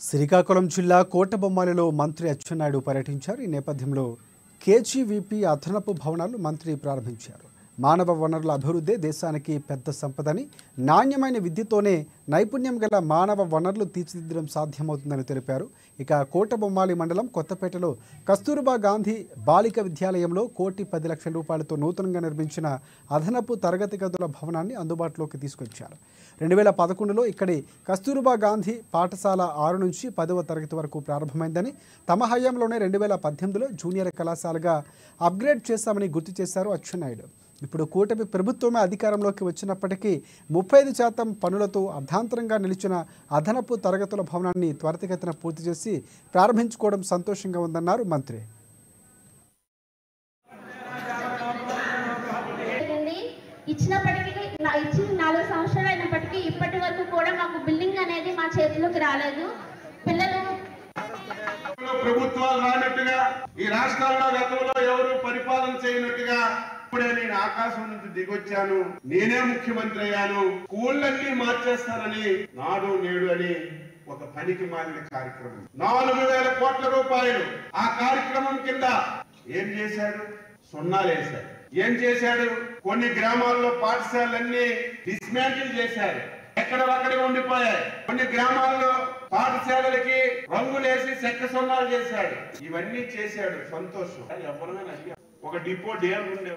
శ్రీకాకుళం జిల్లా కోటబొమ్మాలిలో మంత్రి అచ్చెన్నాయుడు పర్యటించారు. ఈ నేపథ్యంలో కేజీవీపీ అదనపు భవనాలు మంత్రి ప్రారంభించారు. మానవ వనరుల అభివృద్ధి దేశానికి పెద్ద సంపదని, నాణ్యమైన విద్యతోనే నైపుణ్యం గల మానవ వనరులు తీర్చిదిద్దడం సాధ్యమవుతుందని తెలిపారు. ఇక కోటబొమ్మాలి మండలం కొత్తపేటలో కస్తూర్బా గాంధీ బాలిక విద్యాలయంలో 1,10,00,000 రూపాయలతో నూతనంగా నిర్మించిన అదనపు తరగతి గదుల భవనాన్ని అందుబాటులోకి తీసుకొచ్చారు. 2011లో ఇక్కడి కస్తూర్బా గాంధీ పాఠశాల 6 నుంచి 10వ తరగతి వరకు ప్రారంభమైందని, తమ హయాంలోనే 2018లో జూనియర్ కళాశాలగా అప్గ్రేడ్ చేశామని గుర్తు చేశారు అచ్చెన్నాయుడు. ఇప్పుడు కూటమి ప్రభుత్వమే అధికారంలోకి వచ్చినప్పటికీ 35% పనులతో అర్ధాంతరంగా నిలిచిన అదనపు తరగతుల భవనాన్ని త్వరితగతిన పూర్తి చేసి ప్రారంభించుకోవడం సంతోషంగా ఉందన్నారు మంత్రి. ఇచ్చిన 4 సంవత్సరాలు అయినప్పటికీ ఇప్పటి వరకు కూడా మాకు బిల్డింగ్ అనేది మా చేతిలోకి రాలేదు. పిల్లలు ప్రభుత్వాలు రానట్టుగా, ఈ రాష్ట్రాల్లో గతంలో ఎవరు పరిపాలన చేయనట్టుగా ఇప్పుడే నేను ఆకాశం నుంచి దిగొచ్చాను, నేనే ముఖ్యమంత్రి అయ్యాను, స్కూళ్ళన్నీ మార్చేస్తానని నాడు నేడు అని ఒక పనికి మాలిన కార్యక్రమం 4,000 కోట్ల రూపాయలు ఆ కార్యక్రమం కింద ఏం చేశాడు? సున్నాలేశాడు. ఏం చేశాడు? కొన్ని గ్రామాల్లో పాఠశాలన్నీ డిస్మాంటిల్ చేశారు, ఎక్కడొక్కడే ఉండిపోయాయి. కొన్ని గ్రామాల్లో పాఠశాలలకి రంగులేసి చెక్క సున్నాలు చేశాడు. ఇవన్నీ చేశాడు, సంతోషం. ఎవరైనా ఒక డిపో డేర్ ఉండే